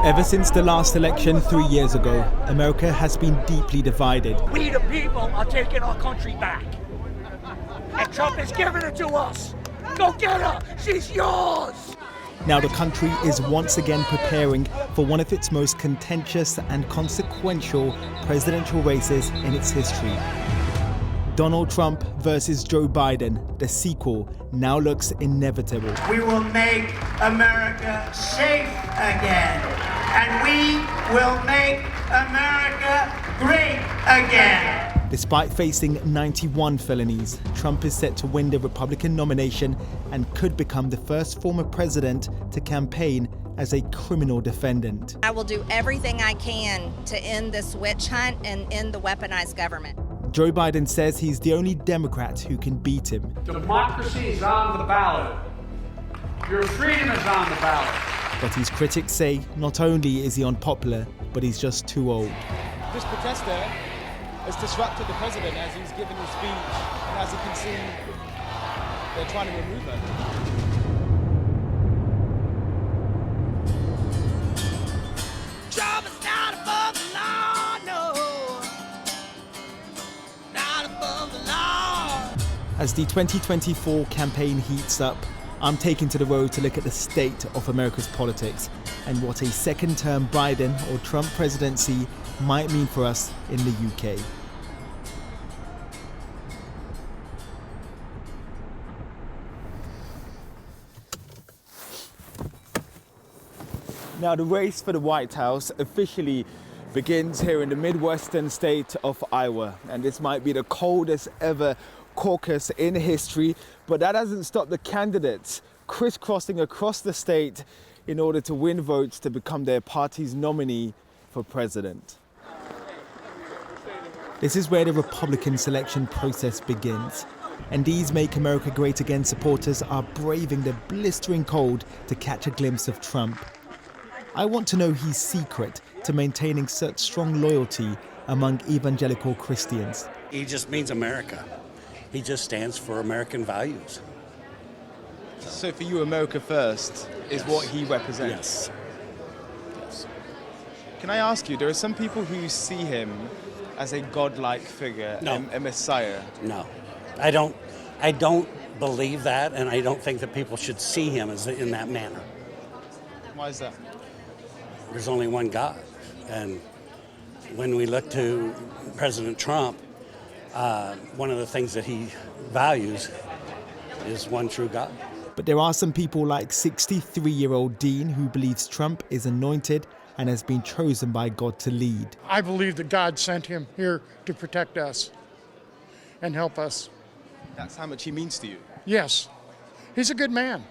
Ever since the last election 3 years ago, America has been deeply divided. We the people are taking our country back. And Trump is giving it to us. Go get her, she's yours. Now the country is once again preparing for one of its most contentious and consequential presidential races in its history. Donald Trump versus Joe Biden, the sequel, now looks inevitable. We will make America safe again. And we will make America great again. Despite facing 91 felonies, Trump is set to win the Republican nomination and could become the first former president to campaign as a criminal defendant. I will do everything I can to end this witch hunt and end the weaponized government. Joe Biden says he's the only Democrat who can beat him. Democracy is on the ballot. Your freedom is on the ballot. But his critics say not only is he unpopular, but he's just too old. This protester has disrupted the president as he's given his speech, and as you can see, they're trying to remove her. Trump is not above the law, no. Not above the law. As the 2024 campaign heats up, I'm taking to the road to look at the state of America's politics and what a second-term Biden or Trump presidency might mean for us in the UK. Now, the race for the White House officially begins here in the Midwestern state of Iowa, and this might be the coldest ever caucus in history, but that hasn't stopped the candidates crisscrossing across the state in order to win votes to become their party's nominee for president. This is where the Republican selection process begins, and these Make America Great Again supporters are braving the blistering cold to catch a glimpse of Trump. I want to know his secret to maintaining such strong loyalty among evangelical Christians. He just means America. He just stands for American values. So for you, America First is what he represents? Yes. Can I ask you, there are some people who see him as a godlike figure, No. a messiah. No, I don't believe that, and I don't think that people should see him as in that manner. Why is that? There's only one God, and when we look to President Trump, one of the things that he values is one true God. But there are some people like 63-year-old Dean who believes Trump is anointed and has been chosen by God to lead. I believe that God sent him here to protect us and help us. That's how much he means to you. Yes, he's a good man.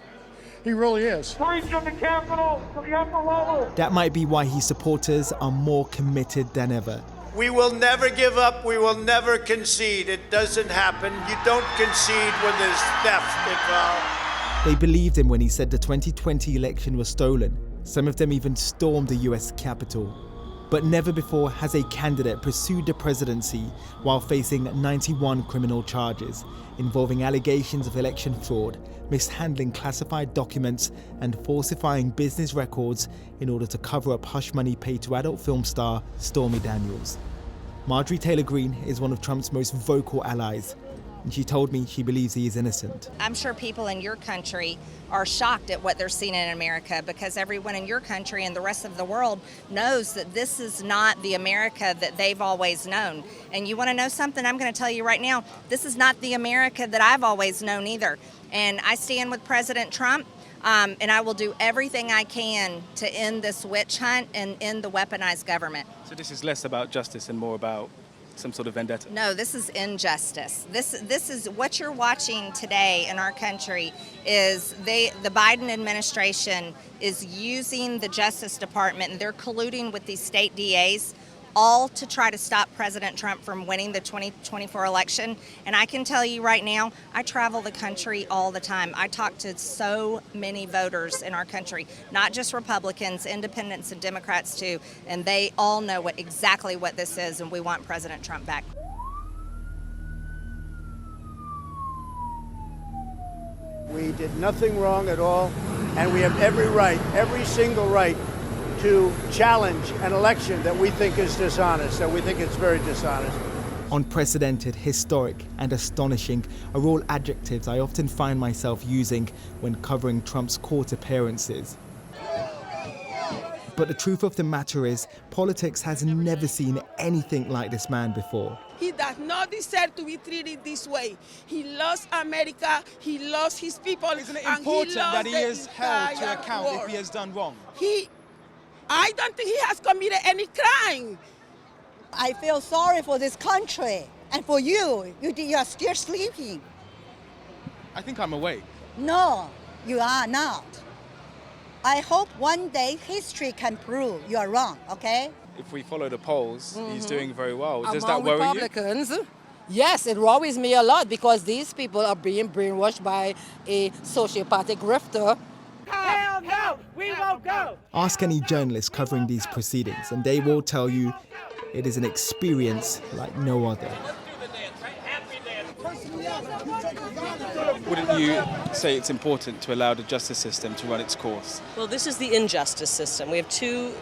He really is. Preach from the Capitol to the upper level. That might be why his supporters are more committed than ever. We will never give up. We will never concede. It doesn't happen. You don't concede when there's theft involved. They believed him when he said the 2020 election was stolen. Some of them even stormed the US Capitol. But never before has a candidate pursued the presidency while facing 91 criminal charges involving allegations of election fraud, mishandling classified documents, and falsifying business records in order to cover up hush money paid to adult film star Stormy Daniels. Marjorie Taylor Greene is one of Trump's most vocal allies, and she told me she believes he is innocent. I'm sure people in your country are shocked at what they're seeing in America because everyone in your country and the rest of the world knows that this is not the America that they've always known. And you want to know something? I'm going to tell you right now, this is not the America that I've always known either. And I stand with President Trump, and I will do everything I can to end this witch hunt and end the weaponized government. So this is less about justice and more about some sort of vendetta? No, this is injustice. This is what you're watching today in our country is the Biden administration is using the Justice Department, and they're colluding with these state DAs all to try to stop President Trump from winning the 2024 election. And I can tell you right now, I travel the country all the time. I talk to so many voters in our country, not just Republicans, independents and Democrats too, and they all know exactly what this is, and we want President Trump back. We did nothing wrong at all, and we have every right, every single right, to challenge an election that we think is dishonest, that we think is very dishonest. Unprecedented, historic, and astonishing are all adjectives I often find myself using when covering Trump's court appearances. But the truth of the matter is, politics has never seen anything like this man before. He does not deserve to be treated this way. He loves America, he loves his people. Isn't it important that he is held to account if he has done wrong? I don't think he has committed any crime. I feel sorry for this country and for you. You are still sleeping. I think I'm awake. No, you are not. I hope one day history can prove you are wrong, okay? If we follow the polls, he's doing very well. Does Among that worry Republicans, you? Yes, it worries me a lot because these people are being brainwashed by a sociopathic grifter. Hell no, we won't go. Ask any journalist covering these proceedings and they will tell you it is an experience like no other. Wouldn't you say it's important to allow the justice system to run its course? Well, this is the injustice system. We have two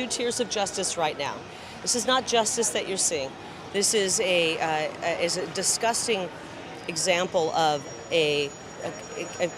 tiers of justice right now. This is not justice that you're seeing. This is a disgusting example of a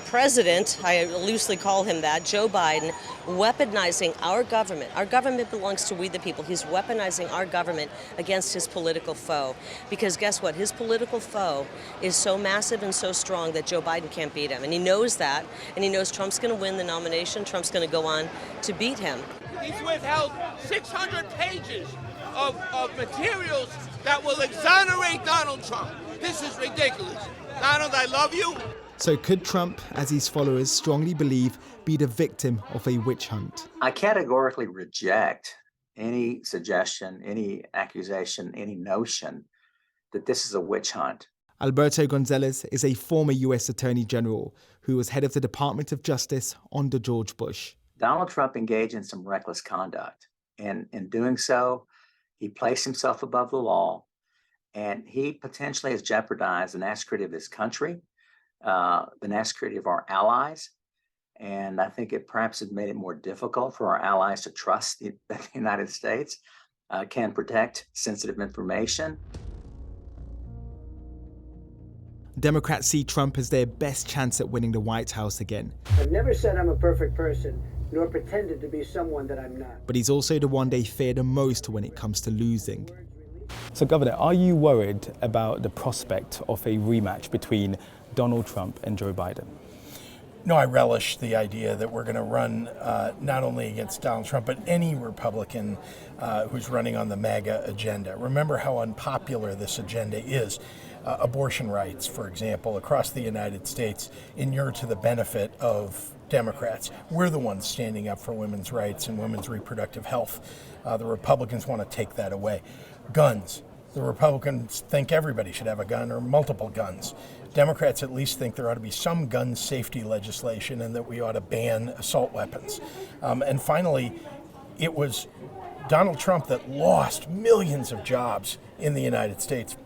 president, I loosely call him that, Joe Biden, weaponizing our government. Our government belongs to we the people. He's weaponizing our government against his political foe. Because guess what? His political foe is so massive and so strong that Joe Biden can't beat him. And he knows that. And he knows Trump's going to win the nomination. Trump's going to go on to beat him. He's withheld 600 pages of materials that will exonerate Donald Trump. This is ridiculous. Donald, I love you. So could Trump, as his followers strongly believe, be the victim of a witch hunt? I categorically reject any suggestion, any accusation, any notion that this is a witch hunt. Alberto Gonzalez is a former U.S. Attorney General who was head of the Department of Justice under George Bush. Donald Trump engaged in some reckless conduct, and in doing so, he placed himself above the law, and he potentially has jeopardized the national security of this country, the national security of our allies, and I think it perhaps has made it more difficult for our allies to trust that the United States can protect sensitive information. Democrats see Trump as their best chance at winning the White House again. I've never said I'm a perfect person, nor pretended to be someone that I'm not. But he's also the one they fear the most when it comes to losing. So, Governor, are you worried about the prospect of a rematch between Donald Trump and Joe Biden? No, I relish the idea that we're going to run not only against Donald Trump, but any Republican who's running on the MAGA agenda. Remember how unpopular this agenda is. Abortion rights, for example, across the United States inure to the benefit of Democrats. We're the ones standing up for women's rights and women's reproductive health. The Republicans want to take that away. Guns. The Republicans think everybody should have a gun or multiple guns. Democrats at least think there ought to be some gun safety legislation and that we ought to ban assault weapons. And finally, it was Donald Trump that lost millions of jobs in the United States,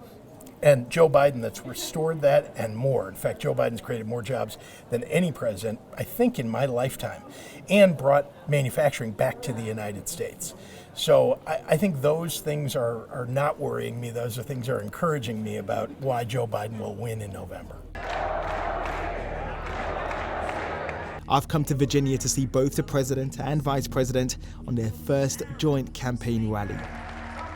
and Joe Biden that's restored that and more. In fact, Joe Biden's created more jobs than any president, I think, in my lifetime, and brought manufacturing back to the United States. So I think those things are not worrying me. Those are things that are encouraging me about why Joe Biden will win in November. I've come to Virginia to see both the president and vice president on their first joint campaign rally.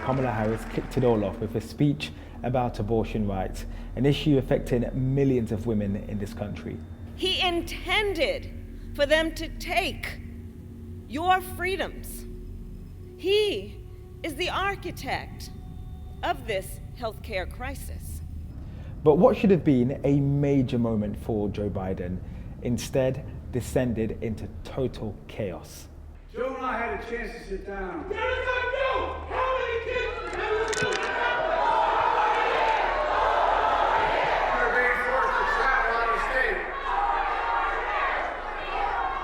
Kamala Harris kicked it all off with a speech about abortion rights, an issue affecting millions of women in this country. He intended for them to take your freedoms. He is the architect of this healthcare crisis. But what should have been a major moment for Joe Biden instead descended into total chaos. Joe and I had a chance to sit down. There is a no! How many kids have you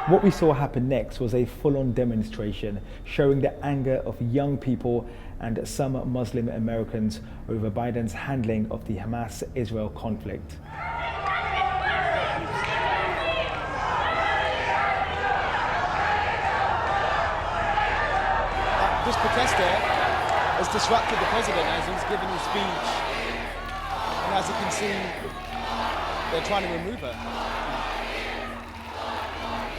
What we saw happen next was a full-on demonstration showing the anger of young people and some Muslim Americans over Biden's handling of the Hamas-Israel conflict. This protester has disrupted the president as he's given his speech. And as you can see, they're trying to remove her.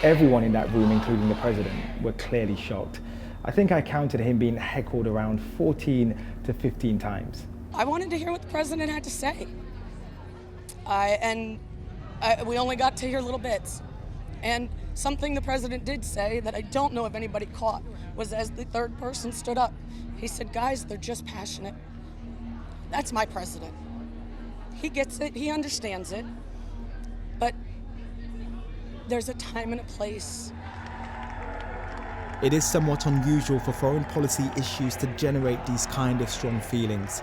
Everyone in that room, including the president, were clearly shocked. I think I counted him being heckled around 14 to 15 times. I wanted to hear what the president had to say. We only got to hear little bits. And something the president did say that I don't know if anybody caught was as the third person stood up, he said, guys, they're just passionate. That's my president. He gets it, he understands it, but there's a time and a place. It is somewhat unusual for foreign policy issues to generate these kind of strong feelings.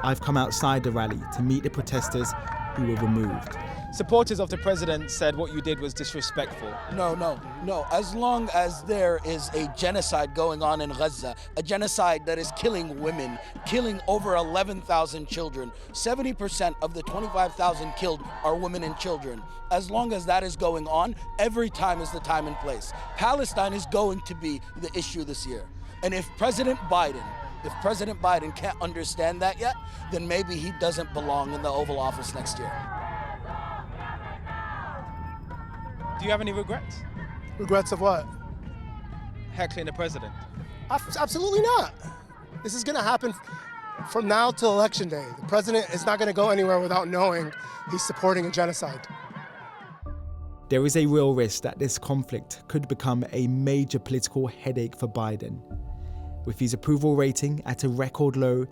I've come outside the rally to meet the protesters who were removed. Supporters of the president said what you did was disrespectful. No. As long as there is a genocide going on in Gaza, a genocide that is killing women, killing over 11,000 children, 70% of the 25,000 killed are women and children. As long as that is going on, every time is the time and place. Palestine is going to be the issue this year. And if President Biden can't understand that yet, then maybe he doesn't belong in the Oval Office next year. Do you have any regrets? Regrets of what? Heckling the president. Absolutely not. This is going to happen from now till Election Day. The president is not going to go anywhere without knowing he's supporting a genocide. There is a real risk that this conflict could become a major political headache for Biden. With his approval rating at a record low,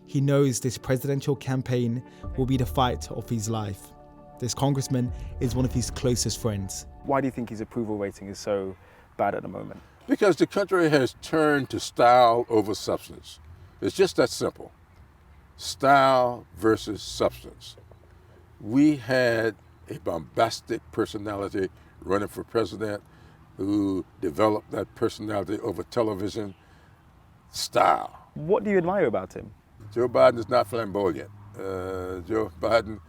he knows this presidential campaign will be the fight of his life. This congressman is one of his closest friends. Why do you think his approval rating is so bad at the moment? Because the country has turned to style over substance. It's just that simple. Style versus substance. We had a bombastic personality running for president who developed that personality over television. Style. What do you admire about him? Joe Biden is not flamboyant. Joe Biden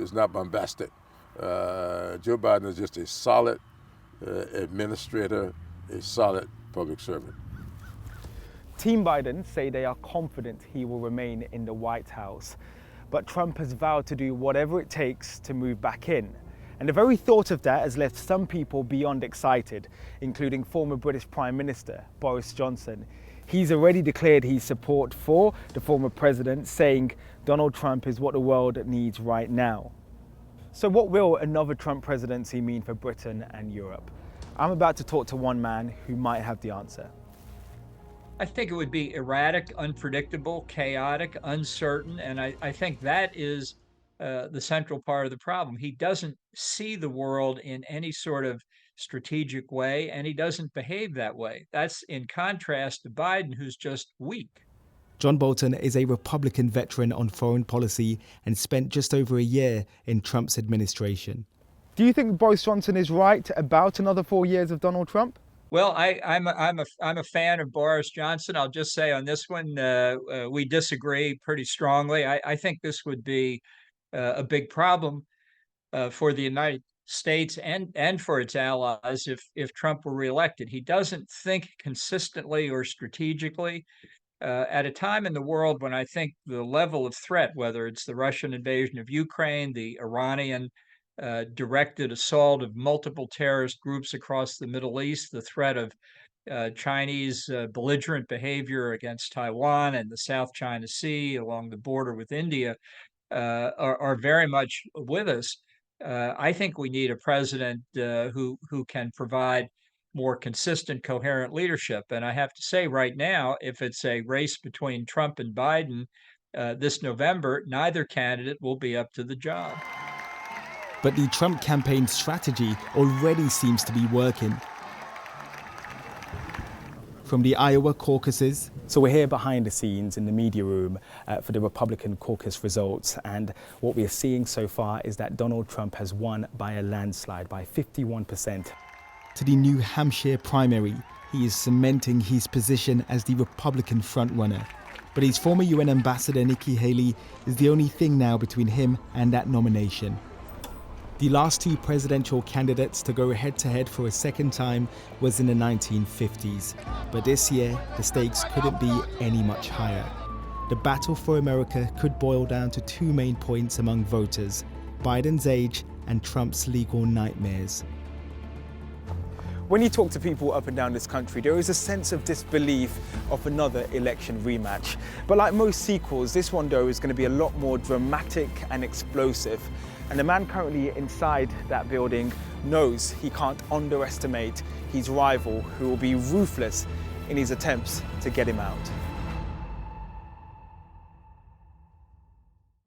is not bombastic. Joe Biden is just a solid administrator, a solid public servant. Team Biden say they are confident he will remain in the White House, but Trump has vowed to do whatever it takes to move back in. And the very thought of that has left some people beyond excited, including former British Prime Minister Boris Johnson. He's already declared his support for the former president, saying Donald Trump is what the world needs right now. So what will another Trump presidency mean for Britain and Europe? I'm about to talk to one man who might have the answer. I think it would be erratic, unpredictable, chaotic, uncertain, and I think that is the central part of the problem. He doesn't see the world in any sort of strategic way, and he doesn't behave that way. That's in contrast to Biden, who's just weak. John Bolton is a Republican veteran on foreign policy and spent just over a year in Trump's administration. Do you think Boris Johnson is right about another 4 years of Donald Trump? Well, I'm a fan of Boris Johnson. I'll just say on this one, we disagree pretty strongly. I think this would be a big problem for the United States and for its allies if Trump were reelected. He doesn't think consistently or strategically. At a time in the world when I think the level of threat, whether it's the Russian invasion of Ukraine, the Iranian directed assault of multiple terrorist groups across the Middle East, the threat of Chinese belligerent behavior against Taiwan and the South China Sea along the border with India are very much with us. I think we need a president who can provide more consistent, coherent leadership. And I have to say right now, if it's a race between Trump and Biden this November, neither candidate will be up to the job. But the Trump campaign strategy already seems to be working. From the Iowa caucuses. So we're here behind the scenes in the media room for the Republican caucus results. And what we're seeing so far is that Donald Trump has won by a landslide, by 51%. To the New Hampshire primary, he is cementing his position as the Republican frontrunner. But his former UN ambassador Nikki Haley is the only thing now between him and that nomination. The last two presidential candidates to go head-to-head for a second time was in the 1950s, but this year the stakes couldn't be any much higher. The battle for America could boil down to two main points among voters: Biden's age and Trump's legal nightmares. When you talk to people up and down this country, there is a sense of disbelief of another election rematch. But like most sequels, this one though is going to be a lot more dramatic and explosive. And the man currently inside that building knows he can't underestimate his rival, who will be ruthless in his attempts to get him out.